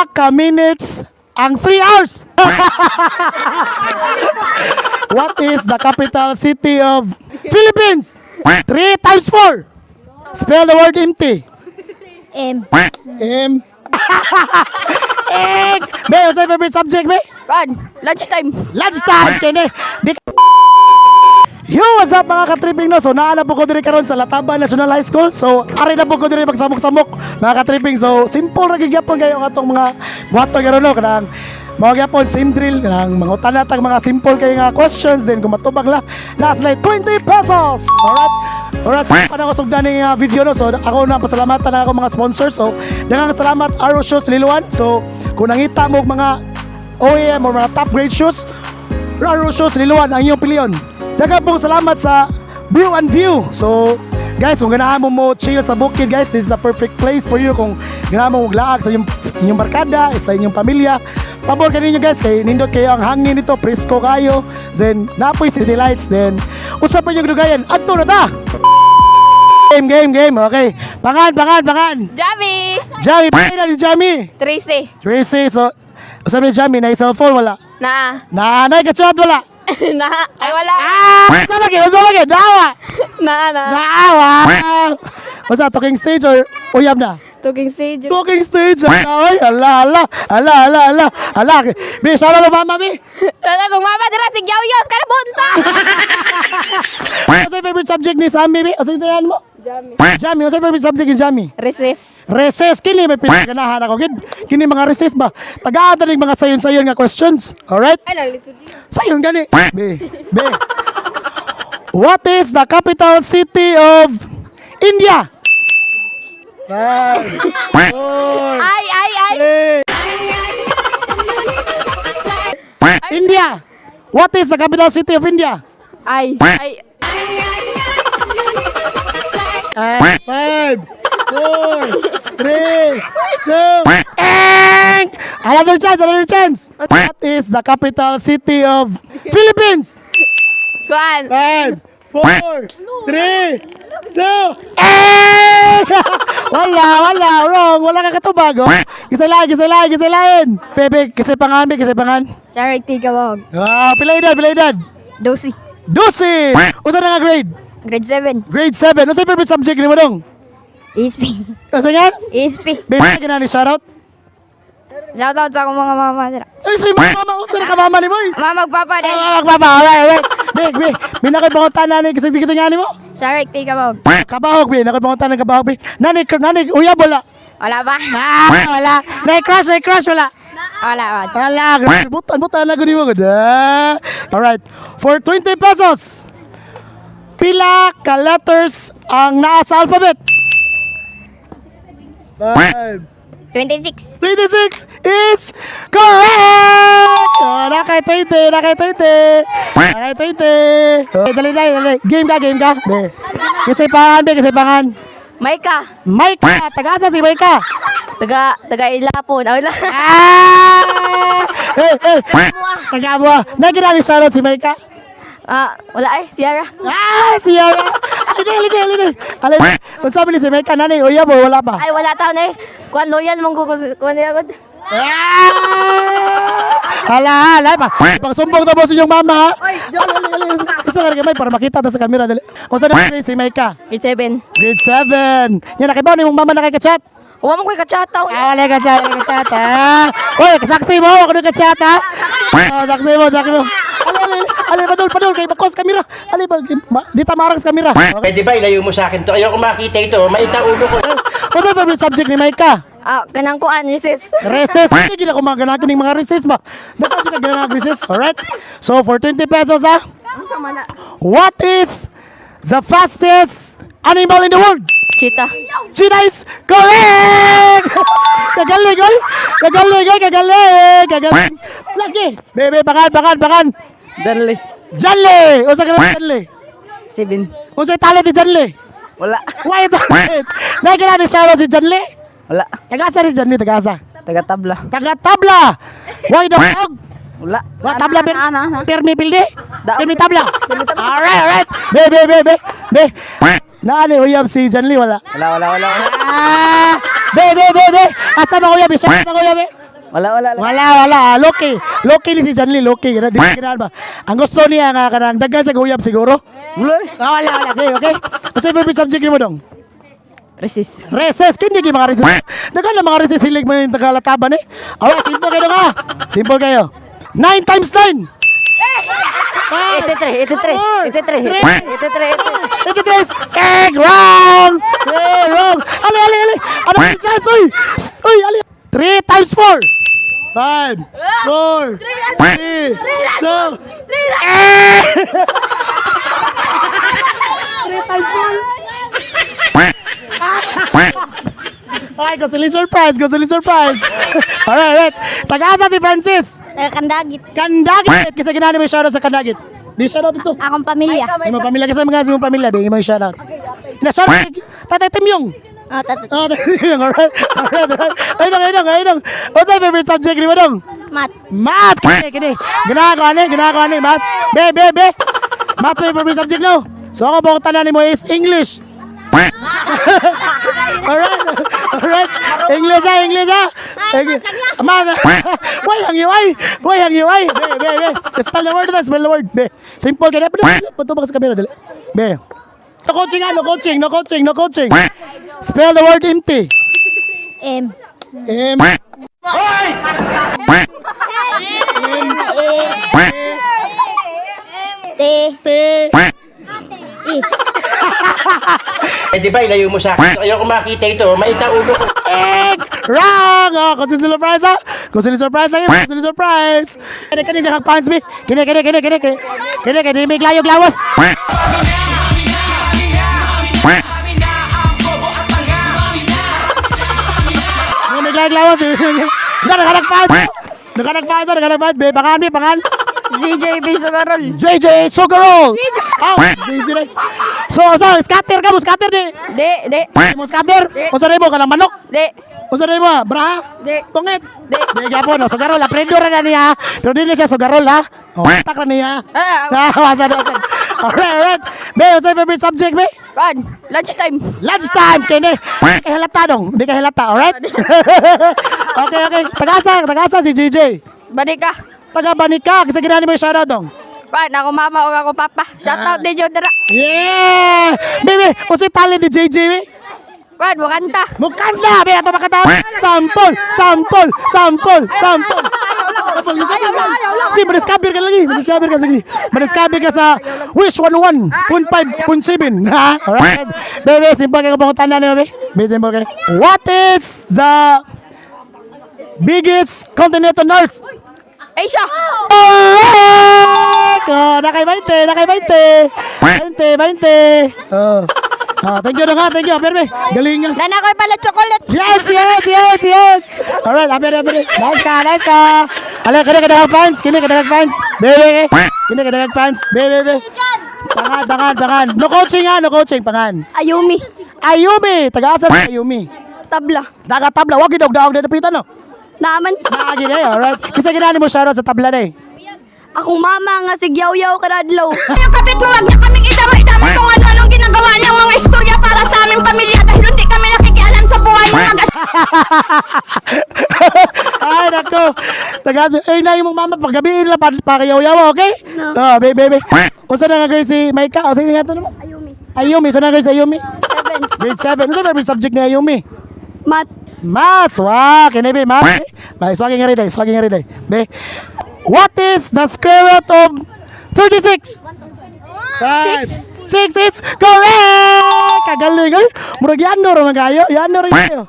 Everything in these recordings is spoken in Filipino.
Pila ka minutes ang 3 hours? What is the capital city of Philippines? 3 times 4. Spell the word empty. M. M. Ek! Be, what's your favorite subject, be? Lunchtime. Lunchtime! Kene! Di Yo, what's up mga katripping no? So, naala po ko diri karon sa Lataban National High School. So, ari na po ko diri magsamok-samok mga katripping. So, simple ra gyapon kayo ang atong mga buhaton karon no kanang mga gyapon same drill kanang mga utanat ang mga simple kayo nga questions then kung matubag la na sila 20 pesos. Alright, sa panahon ko sugdan ng video no. So, ako na pasalamatan na ako mga sponsors. So, daghang salamat Arrow Shoes Liluan. So, kung nangita mo mga OEM or mga top grade shoes, Arrow Shoes Liluan ang iyong piliyon. Daghang pong salamat sa View and View. So, guys, kung ganahan mo chill sa bukid, guys, this is a perfect place for you. Kung ganahan mo maglaag sa inyong barkada, sa inyong pamilya, pabor kaninyo guys, kay nindot kayo ang hangin nito, presko kayo, then napoy city lights, then usapan yung dugayan, adto na ta! Game, okay. Pangan! Jamie. Jamie, pakita ni Jamie. Tracy. So, sabi ni Jamie, na cellphone, wala. Na. Nanay ka chat, wala. Na. Ay, wala. Usa lagi, naawa. Na. Naawa. Basta talking stage or uyab na? Talking stage. Talking stage. Ay, ala. Be, sana na mama, be. Sana kung mama dira si Yawyos, kada bunta. Ano sa favorite subject ni Sammy, be? Ano yung mo? Jamie, ano sa favorite subject ni Jamie? Recess. Kini may pinaganahan ako. Kini mga recess ba? Tagaan na mga sayon-sayon nga questions. Alright? Ay, nalisod yun. Sayon gani. Be. What is the capital city of India? 5, 4, Ay. 3. India. What is the capital city of India? Ay. 5, 4, 3, 2, Another chance. What is the capital city of Philippines? Kuan. 5, 4, 3, 2, Wala, wrong. Wala ka katubago. Gisalain. Bebe, kasi pangan. Charity Gawag. Pilay edad. Dosi. 12. Usa na nga grade? Grade 7. Grade 7. Ano sa favorite subject ni mo dong? ESP. Kasi nga? ESP. Bebe, kinani shoutout? Shoutout sa akong mga mama dira. Ay, si mama. Usa na ka mama ni mo eh. Mama magpapa din. Magpapa. Alright. Big. May nakipangutan na ni kasi dito nga ni mo? Charity Gawag. Kabahog, be. Nakipangutan ng kabahog, be. Nani, uyab, wala. Wala ba? Wala. Nai-crush, wala. Wala. Butan na guni mo. Alright. For 20 pesos, pila ka letters ang naa sa alphabet? 5. 26. 26 is correct! Nakay 20. Dali. Game ka. Be. Kasi pangan. Maika. Taga-asa si Maika. Taga Ilapon. Wala. Taga-abua. Nagirami shoutout si Maika. Wala Sierra. Siya. Alin. Kung sabi ni si Maika, nanay, uyab o wala ba? Ay, wala taon eh. Kuan loyan mong kuan niya gud. Hala ba? Pang sumbong na boss yung mama ha? Ay, Gusto ka rin para makita ta sa camera dali. Kung saan na si Maika? Grade 7. Grade 7. Yan, nakibaw ni mong mama nakikachat? Huwag mo ko'y kachataw. Wala ka chat. Uy, kasaksi mo, ako na ka-chat ha? Saksi mo. Ali, padol, kay bakos kamera. Ali, di tamarang sa kamera. Pwede ba ilayo mo sa akin to? Ayoko makita ito. Maita ulo ko. What's the favorite subject ni Maika? Kanang kuan, recess. Recess. Hindi gila ko maganakin ng mga recess ba? Dapat siya ganang recess. Alright? So, for 20 pesos ha? Ang sama na. What is the fastest animal in the world? Cheetah. Cheetah is correct! Kagaling. Lagi. Bebe, bakan. Janle. Unsa ka na Janle? 7. Unsa talent ni Janle? Wala. Why talent? Nagkala ni Sharon si Janle? Wala. Tagasa ni Janle, tagasa. Taga tabla. Taga-tabla. Why the dog? Wala. Wa tabla permi pildi? Permi tabla. Alright. Be. Naani uyab si Janle wala. Wala. Be. Asa ba uyab? Isa na uyab. Wala. Wala. Loki. Loki ni si Janly. Loki. Di kinaan ba? Ang gusto niya nga kanang daghan sa guyab siguro. Wala. Okay. Kasi favorite subject mo dong? Resist. Recess. Kindi mga recess. Daghan na mga recess hilig mo yung tagalataban eh. Alright, simple kayo nga. Simple kayo. 9 times 9. 83. 83. Wrong. Wrong. Ali. Ano yung chance? Uy, ali. 3 times 4. 5, 4, 3, 2, 3 times 4. Okay, consolation prize. Alright. Taga-asa si Francis. Kandagit. Kandagit. Kasi ginani mo yung shoutout sa Kandagit. Di shoutout ito. Akong pamilya. Ay, mga pamilya kasi mga simong pamilya. Bigyan mo yung shoutout. Na-shoutout. Tatay Timyong. Tatat. Tatay Timyong. Alright. Ayun. What's your favorite subject ni mo dong? Mat. Math. Kini. Ginagawa ni. Math. Be. Math mo yung favorite subject no? So ako po tanan mo is English. Alright. English ha. Math. Why hang you? Be. Spell the word. Be. Simple ka na. Punto ba sa camera dali? Be. No coaching. Spell the word empty. M. T. I. Eh di ba ilayo mo sa akin? Ayoko makita ito. Maita ulo ko. Wrong! Oh, consolation prize ha? Consolation prize! Kini nakapans mi. Kini may layog lawas. May layog lawas. Nagkanagpans. Be, pangan. JJB Sugarol. JJ Sugarol! Oh, JJ na. So, scatter ka mo, scatter di. Di. Mo scatter? O sa mo ka ng manok? Di. O sa mo, braha? Di. Tungit? Di gapon, no, Sugarol, aprendo ra na niya. Pero di na siya Sugarol, ha? O, tak ra niya. Wasan. Alright. Be, what's your favorite subject, be? Lunchtime. Kini. Di ka halata, alright? Okay. Tagasa si JJ. Banika. Taga Banika, kasi ginani mo yung shoutout dong. Ako mama o ako papa. Shoutout din yun dara. Yeah! Baby, kung si talent ni JJ, be? Mukanta. Mukanda, be, ato makatawa. Sample. Di, madiscover ka lagi. Madiscover ka sa Wish 101.5.7. Ha? Alright. Baby, simple kayo pang tanda niyo, be. Be, simple kayo. What is the biggest continent on Earth? Asia. Alright! Oh, nakay 20. Thank you. Aper, galing nga. Nana ko'y pala chocolate. Yes. Alright, aper. Nice ka. Ala, kadagang fans. Bebe. Pangan. No coaching, pangan. Ayumi. Taga-asa sa Ayumi. Tabla. Taga-tabla, wag daog na napitan, no? Naaman. Nakagin alright. Kasi ginani mo shoutout sa tabla na eh. Akong mama nga si Gyaw-Yaw Kadadlaw. Yung kapit mo, wag niya kaming idama-idama kung ano-anong ginagawa niyang mga istorya para sa aming pamilya dahil hindi kami nakikialam sa buhay ng mag Ay, nako. Na yung mama, paggabiin lang pakayaw-yaw, okay? No. Oh, baby. Usa na nga grade si Maika? O sige nga ito naman. Ayumi, saan na grade si Ayumi? 7. Grade 7. Ano sa favorite subject ni Ayumi? Math. Wow, kinabi, math. Swaging nga rin. Be, what is the square root of 36? 6. Correct! Kagaling, ay. Murag yano rin kayo.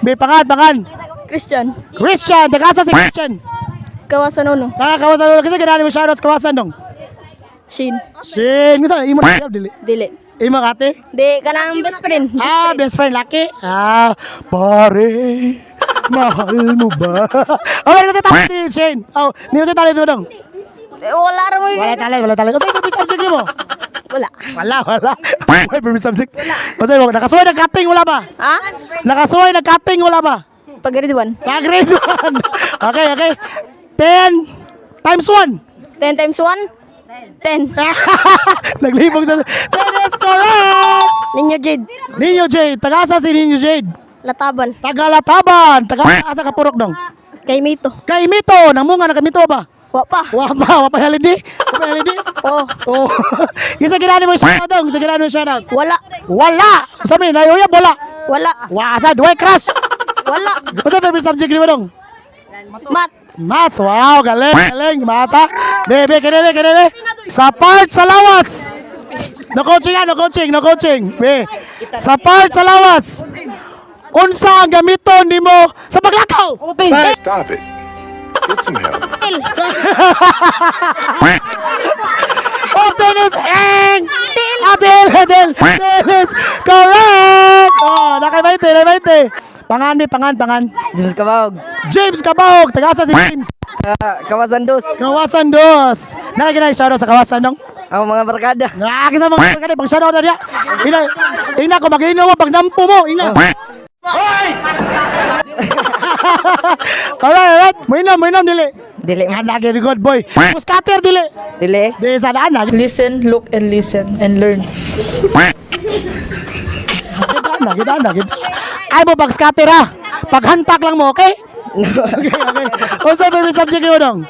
Be, pangan. Christian. Tagasa si Christian. Kawasan uno. Kawasan ulo. Kasi ganaan mo shoutouts kawasan dong. Shin. Gusto na, imo na dili. Dili. Imo kate? Di, kanang best friend. Best friend, laki. Pare, mahal mo ba? Okay, kasi talent ni Shane. Niyo si talent mo dong. Wala rin mo Wala talent. Kasi favorite subject mo? Wala. Wala. May favorite subject. Kasi nakasuway nag-cutting, wala ba? Ha? Nakasuway nag-cutting, wala ba? Pag-grade 1. Grade 1. Okay. 10 times 1. 10 times 1? 10. Naglibog sa... That is correct! Ninyo Jade. Tagasa si Ninyo Jade. Lataban. Tagalataban. Tagasa ka purok dong. Kay Mito. Kay Mito, namunga na kay Mito ba? Wa pa. Wa pa halidi. Wa pa halidi. Oh. Oh. Isa ginani mo shoutout dong, isa ginani mo shoutout. Wala. Wala. Sabi na uyab wala. Wala. Wasad, way crush. Wala. Unsa favorite subject ni mo dong? Mat. Math. Wow, galing mata. Bebe, kanele. Sa part sa lawas. No coaching. Be. Sa part sa lawas. Unsa ang gamiton nimo sa paglakaw? Stop it. Get some help. Til. Dennis Eng! Adel! Dennis! Correct! Oh, nakabaite. Pangan. James Kabawag. James Kabawag! Tagasa si James. Kawasan dos. Kawasan dos. Nakakinay shoutout sa Kawasan dong. Ako mga barkada. Nakakisa mga kani pang shoutout na niya. Ina ko mag-inom mo pag nampo mo. Ina. Alright. Mo inom dili. Dili. Anak ni good boy. Muskater dili. Dili. Di sa anak. Listen, look, and listen, and learn. Kita. Ay mo pag scatter ha. Paghantak lang mo, okay? Okay. Unsa favorite subject niyo dong?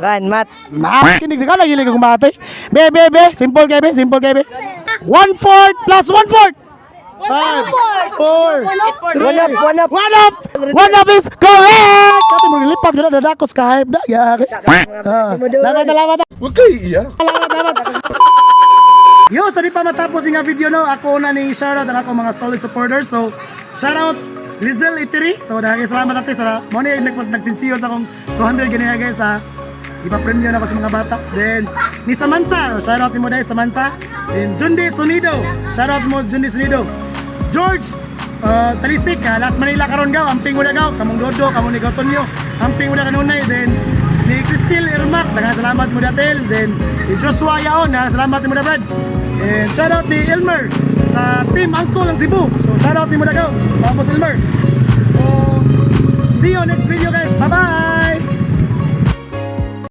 Gan, mat. Math. Kinig ka lagi kong mate. Be. Simple kay be. 1/4 plus 1/4. 4. One up is correct. Kati mo lipat gina dadakos ka hype da. Salamat. Okay, yeah. Salamat. Yo, sa di pa matapos nga video no, ako na ni shoutout ang ako mga solid supporters. So, shoutout Lizel Itiri. So, dahil salamat natin sa mo ni nagsinsiyo sa akong 200 ganyan guys sa ipa-premium ako sa mga bata. Then, ni Samantha, shoutout mo dahil Samantha. Then, Jundi Sunido, shoutout mo Jundi Sunido. George Talisik, Las Manila karon gaw, amping mo na gaw, kamong Dodo, kamong ni Gautonyo, amping mo na kanunay. Then, ni Cristil Irmak, salamat mo datel. Then, ni Joshua Yaon, salamat mo na Brad. And shoutout ni Elmer sa team Angkol ng Cebu. So, shoutout ni mo na gaw, Vamos Elmer. So, see you next video guys, bye bye!